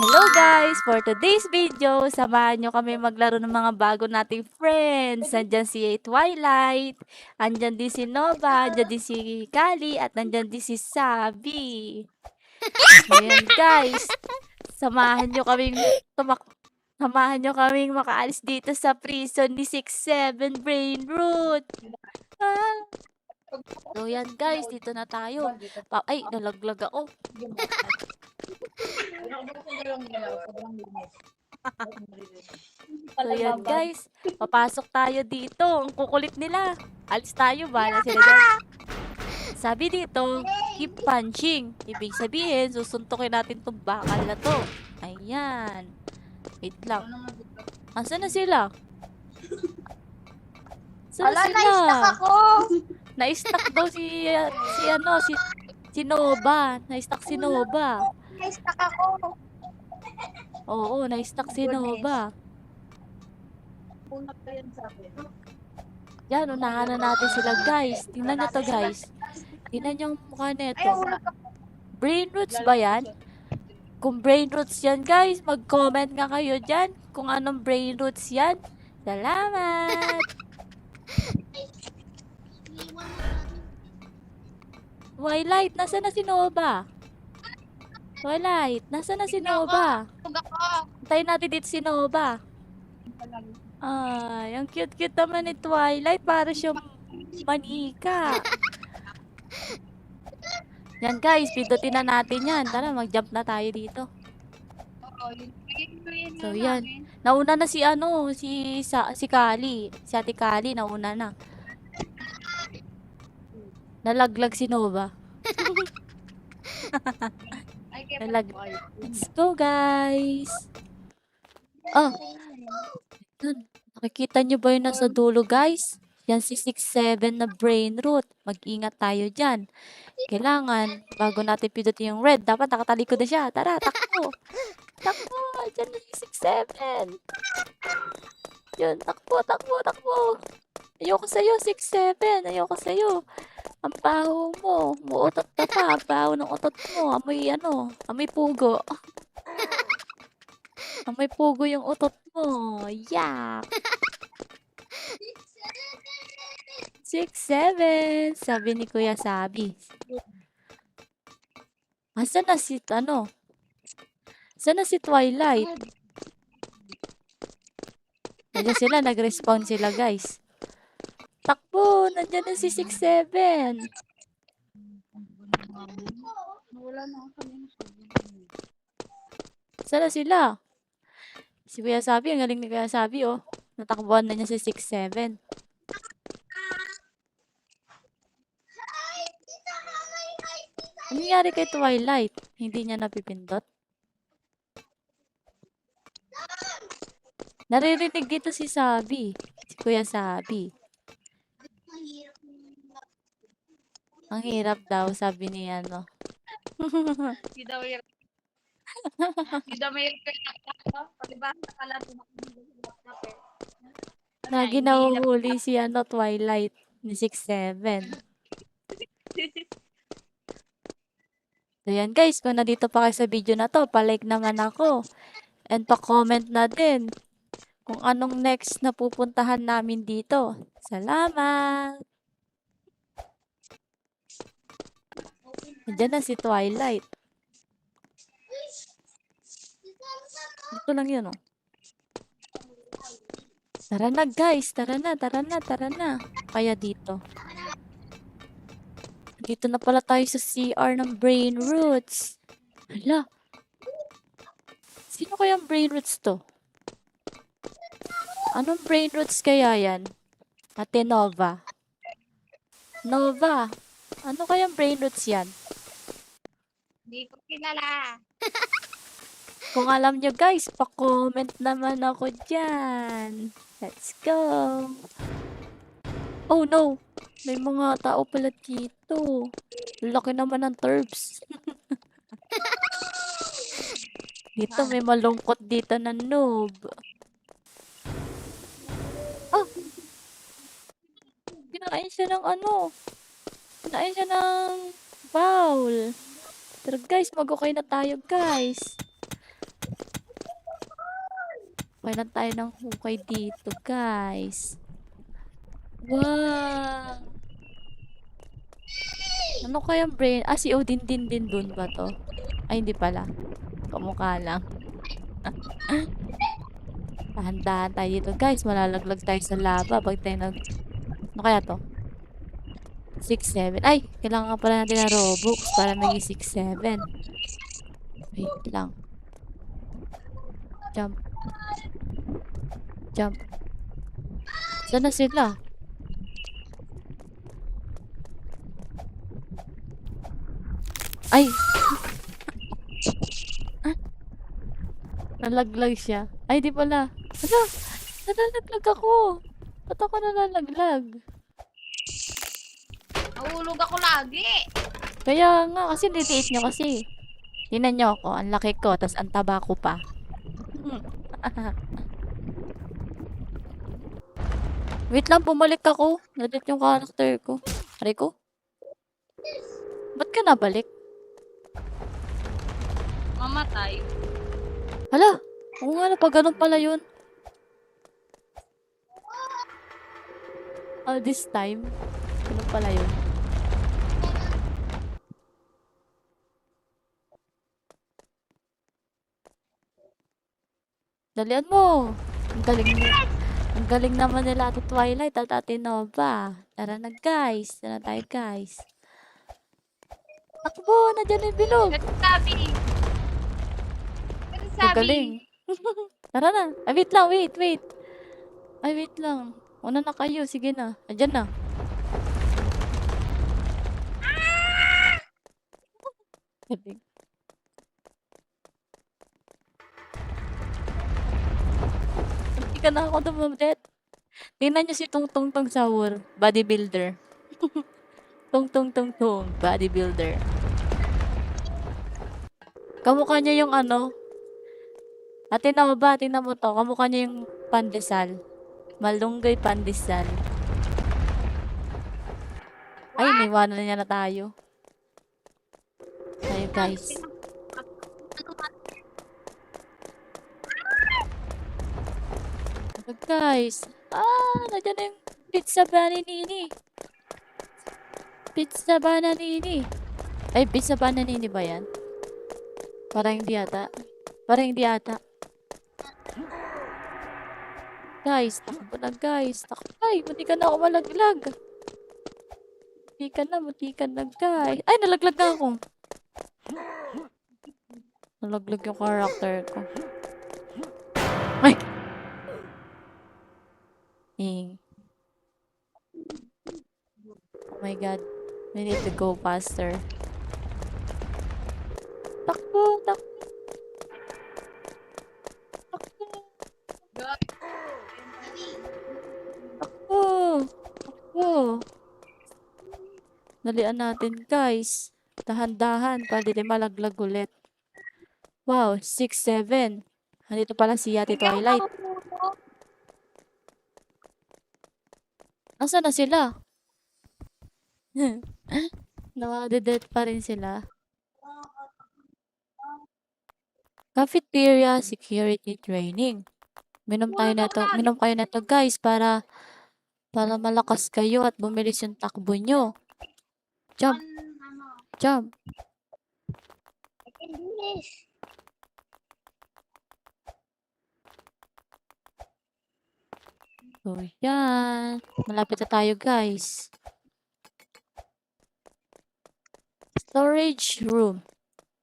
Hello guys! For today's video, samahan nyo kami maglaro ng mga bago nating friends. Nandyan si Twilight, andyan din si Nova, andyan din si Kali, at nandyan din si Sabi. So yan guys, samahan nyo kaming samahan nyo kaming makaalis dito sa prison ni 6-7 Brain Root. Ah. So yan guys, dito na tayo. Ay, nalaglag ako. So yan guys, papasok tayo dito. Ang kukulit nila. Alis tayo, bahala sila dyan. Sabi dito, keep punching. Ibig sabihin, susuntukin natin tong bakal na to. Ayan. Wait lang. Asan na sila? Saan na sila? Na-stuck ako. Na-stuck daw si Nova. Na-stuck si Nova. Na-stuck ako. Oo, na-stuck si Nova. Yan, unahan na natin sila guys. Tingnan nyo to guys. Tingnan nyo ang mukha neto. Brain roots ba yan? Kung brain roots yan guys, mag-comment nga kayo dyan kung anong brain roots yan. Salamat! Twilight, nasa na si Nova? Twilight, nasa na si Nova? Antayin natin dito si Nova. Ay, ang cute-cute naman ni Twilight. Para siyang manika. Yan guys, pindutin na natin yan. Tara, mag-jump na tayo dito. So yan. Nauna na si Kali. Si Ate Kali, nauna na. Nalaglag si Nova. Let's go guys. Oh. Nakikita nyo ba yung nasa dulo guys? Yan si 6-7 na brain root. Mag-ingat tayo dyan. Kailangan, bago natin pindutin yung red, dapat nakatalikod na siya. Tara, takbo. Takbo. Dyan na yung 6-7. Yun, takbo. Ayoko sa'yo, 6-7. Ayoko sa'yo. Ang baho mo. Muutot na pa. Baho ng utot mo. Amoy pugo. Amoy pugo yung utot mo. Yak. 6-7. Sabi ni Kuya Sabi. Asan na si, Asan na si Twilight? Nandiyan sila, nag-respawn sila guys. Takbo! Nandiyan na si 6-7. Saan na sila? Si Kuya Sabi, ang galing ni Kuya Sabi, oh. Natakbuhan na niya si 6-7. Ano nangyari kay Twilight? Hindi niya napipindot? Naririnig dito si Sabi. Si Kuya Sabi. Ang hirap daw, sabi ni ano. Hindi daw hirap. Hindi daw may hirap. Pag-iba sa pala Lagi nahuhuli si Twilight ni 6-7. So yan guys, kung nandito pa kayo sa video na to, palike naman ako. And pa-comment na din kung anong next na pupuntahan namin dito. Salamat! Nandiyan na si Twilight. Ito lang yun, oh. Tara na guys, tara na. Kaya dito. Dito na pala tayo sa CR ng Brain Roots. Hala. Sino kayang Brain Roots to? Anong Brain Roots kaya yan? Ate Nova. Nova. Ano kayang Brain Roots yan? Hindi ko kilala. Kung alam nyo guys, pa-comment naman ako dyan. Let's go. Oh no. May mga tao pala dito. Laki naman ng turbs. Dito may malungkot dito na noob. Ah! Kinain siya ng Kinain siya ng bowl. Pero guys, mag-okay na tayo guys. Kailan tayo ng hukay dito, guys. Wow! Ano kayang brain? Ah, si Odin din dun ba to? Ay, hindi pala. Kamukha lang. Dahan-dahan tayo dito, guys. Malalaglag tayo sa lava pag tayo nag... Ano kaya to? 6, 7. Ay! Kailangan pala natin ng Robux para maging 6, 7. Wait lang. Jump. Jump. Saan na sila? Ay! Nalaglag siya. Ay, di pala. Hala! Nalalaglag ako. Ba't ako nalalaglag? Nahulog ako lagi. Kaya nga, kasi liliit nyo kasi. Tingnan nyo ako, ang laki ko, tas ang taba ko pa. Wait lang, bumalik ako. Nalit yung character ko. Aray ko? Ba't ka nabalik? Mamatay. Hala! Oo nga, pag ganun pala yun. All this time. Ganun pala yun. Dalian mo! Ang galing mo. Ang galing naman nila Ate Twilight at Ate Nova. Tara na guys. Tara na tayo guys. Takbo! Nandiyan yung bilog. Ganun sabi. Ganun Ang sabi. galing. Tara na. Ay, wait lang. Wait. Ay, wait lang. Una na kayo. Sige na. Andyan na. Galing. Hindi ka na ako dumadet. Tingnan nyo si Tung Tung Tung Sahur. Bodybuilder. Tung Tung Tung Tung. Bodybuilder. Kamukha niya yung ano. Ate Nova, tingnan mo to. Kamukha niya yung pandesal. Malunggay pandesal. Ay, naiwanan niya na tayo. Tayo guys. Tayo guys. Ah, nandiyan na yung pizza bananini. Pizza bananini. Ay, pizza bananini ba yan? Parang hindi ata. Guys, takbo na guys. Takbo. Ay, munti ka na ako malaglag. Munti ka na guys. Ay, nalaglag na ako. Nalaglag yung character ko. Ay! Oh my god. We need to go faster. Takbo! Dalian natin guys. Dahan-dahan para di malaglag ulit. Wow, 6, 7. Nandito pala si Ate Twilight. Nasaan na sila? Nakadedet pa rin sila. Cafeteria security training. Minom kayo na to guys para malakas kayo at bumilis yung takbo nyo. Jump. So, yan. Malapit na tayo guys. Storage room.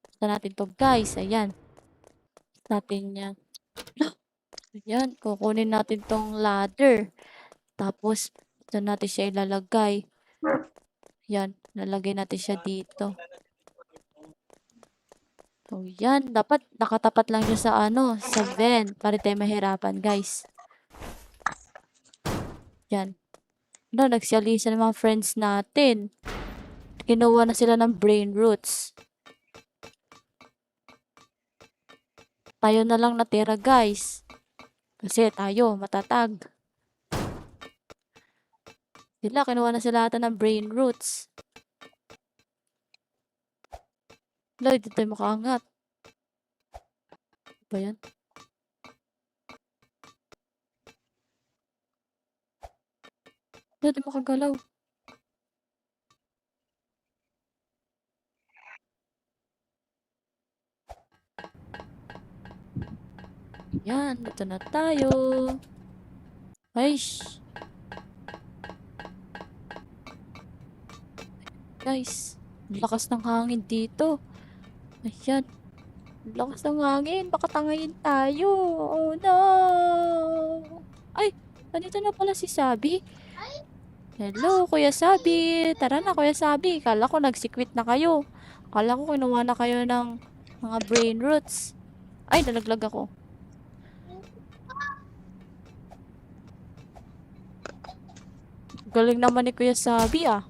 Basta natin to guys. Ayan. Natin yan. Ayan. Kukunin natin tong ladder. Tapos, ito natin siya ilalagay. Yan. Lalagay natin siya dito. So, yan. Dapat nakatapat lang siya sa sa vent. Para tayo mahirapan guys. Yan. Nagsialisa ng mga friends natin. Kinuha na sila ng brain roots. Tayo na lang natira guys. Kasi tayo matatag. Sila, kinuha na sila ata ng brain roots. Wala, hindi tayo makaangat. Ba yan? Wala, di makagalaw. Yan, dito na tayo. Aish. Guys, ang lakas ng hangin dito. Ayan, ang lakas ng hangin. Baka tangayin tayo. Oh no! Ay, nandito na pala si Sabi. Hello, Kuya Sabi. Tara na, Kuya Sabi. Kala ko nagsikwit na kayo. Kala ko kinuha na kayo ng mga brain roots. Ay, nalaglag ako. Galing naman ni Kuya Sabi ah.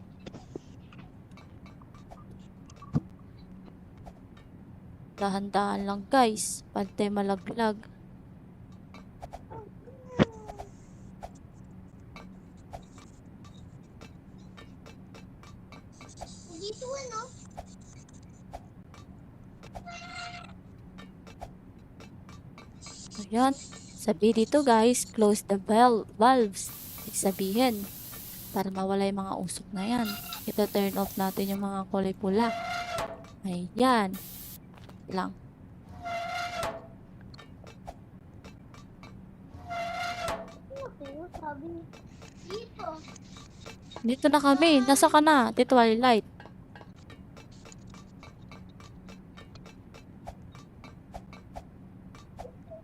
Dahan-dahan lang guys. Pantay malaglag. Dito ano? Ayan. Sabi dito guys, close the valves. Ibig sabihin, para mawala yung mga usok na yan. Ito turn off natin yung mga kulay pula. Ayan. Lang. Ano? Sabi dito. Dito na kami. Nasa ka na, Tito Twilight.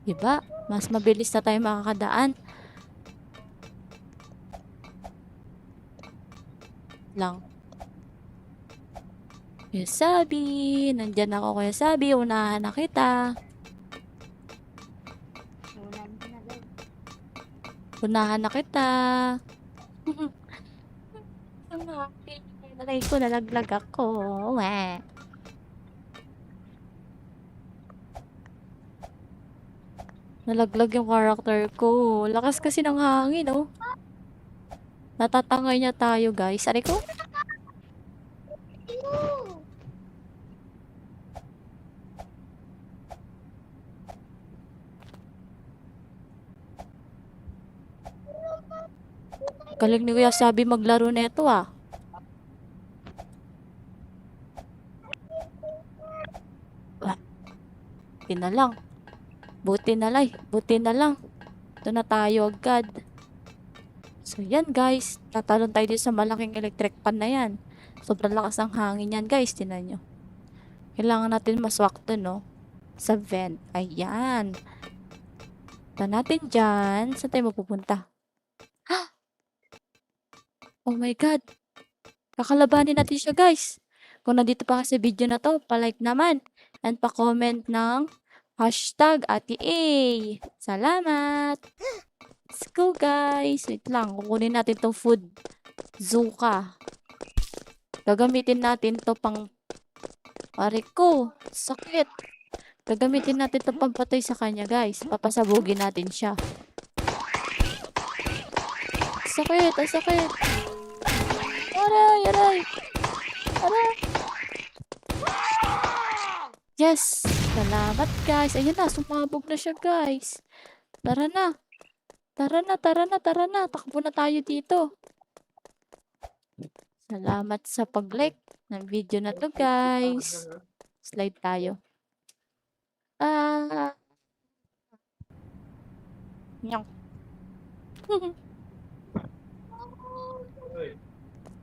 Diba? Mas mabilis na tayo makakadaan. Lang. Kuya Sabi. Nandyan ako, Kuya Sabi. Unahan na kita. Ulan ka na lang. Unahan na kita. Ang happy. Nalay ko, nalaglag ako. Weh. Nalaglag yung character ko. Lakas kasi ng hangin, oh. Natatangay niya tayo, guys. Aray ko. Ew! Galing ni Kuya Sabi maglaro neto, ah. Wah. Buti na lang. Buti na lang. Buti na lang. Ito na tayo agad. So, yan guys. Tatalon tayo dito sa malaking electric pan na yan. Sobrang lakas ng hangin yan guys. Tinan nyo. Kailangan natin maswak to, no? Sa vent. Ayan. Ito natin dyan. Saan tayo mapupunta? Oh my God. Kakalabanin natin siya guys. Kung nandito pa ka sa video na to, palike naman. And pa-comment ng hashtag Ate A. Salamat! Let's go guys! Wait lang, kukunin natin tong food. Zuka. Gagamitin natin to pang... Pare ko, sakit. Gagamitin natin to pampatay sa kanya guys. Papasabugin natin siya. Sakit, ang sakit. Aray, aray. Aray. Yes! Salamat guys. Ayun na, sumabog na siya guys. Tara na. Tara na, tara na, tara na. Takbo na tayo dito. Salamat sa pag-like ng video na to guys. Slide tayo. Nyong.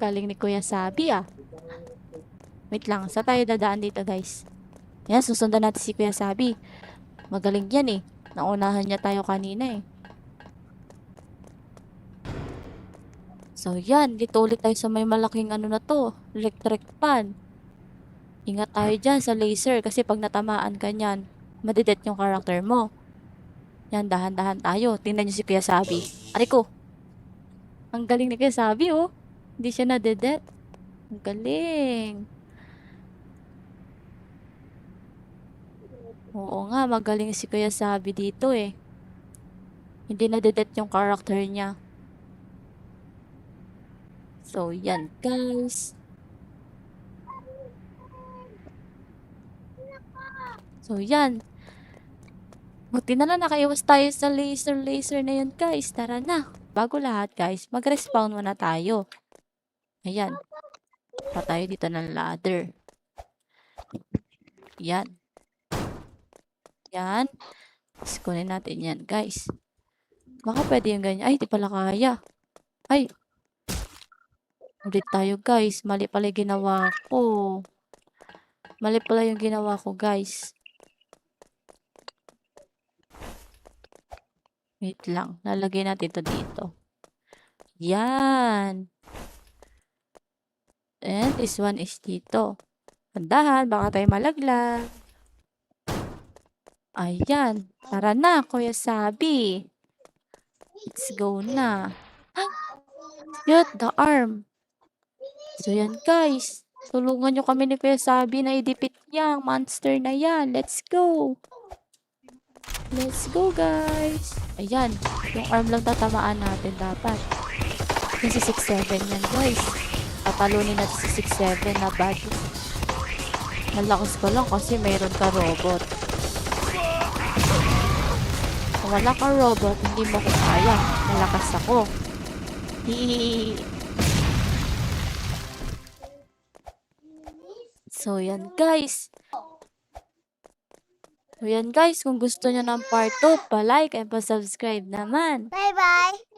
Galing ni Kuya Sabi ah. Wait lang, saan tayo dadaan dito guys? Yan, susundan natin si Kuya Sabi. Magaling yan eh. Naunahan niya tayo kanina eh. So yan, dito ulit tayo sa may malaking ano na to. Electric pan. Ingat tayo dyan sa laser kasi pag natamaan ka niyan, madedetect yung character mo. Yan, dahan-dahan tayo. Tingnan niyo si Kuya Sabi. Aray ko. Ang galing ni Kuya Sabi oh. Hindi siya nadedetect. Ang galing. Oo nga, magaling si Kuya Sabi dito eh. Hindi nadedetect yung character niya. So, yan guys. So, yan. Buti na lang nakaiwas tayo sa laser na yun guys. Tara na. bago lahat guys, mag-respawn muna tayo. Ayan. Pa tayo dito ng ladder. Yan. Yan. Tapos kunin natin yan guys. Baka pwede yung ganyan. Ay, di pala kaya. Ay. Ulit tayo guys. Mali pala yung ginawa ko. Mali pala yung ginawa ko guys. Wait lang. Lalagay natin ito dito. Yan. And this one is dito. Tandahan, baka tayo malaglag. Ayan. Tara na, Kuya Sabi. Let's go na. Yun, the arm. So yan guys. Tulungan nyo kami ni Kuya Sabi na idipit yang monster na yan. Let's go. Let's go guys. Ayan. Yung arm lang tatamaan natin dapat. Yung si 6-7 yan guys. Tatalunin natin si 6-7 na bad. Malakas ko lang kasi mayroon ka robot. Kung wala ka robot, hindi mo ko kaya. Malakas ako. Hihihi. So yan guys. So yan guys, kung gusto nyo ng part 2, pa-like and pa-subscribe naman. Bye-bye.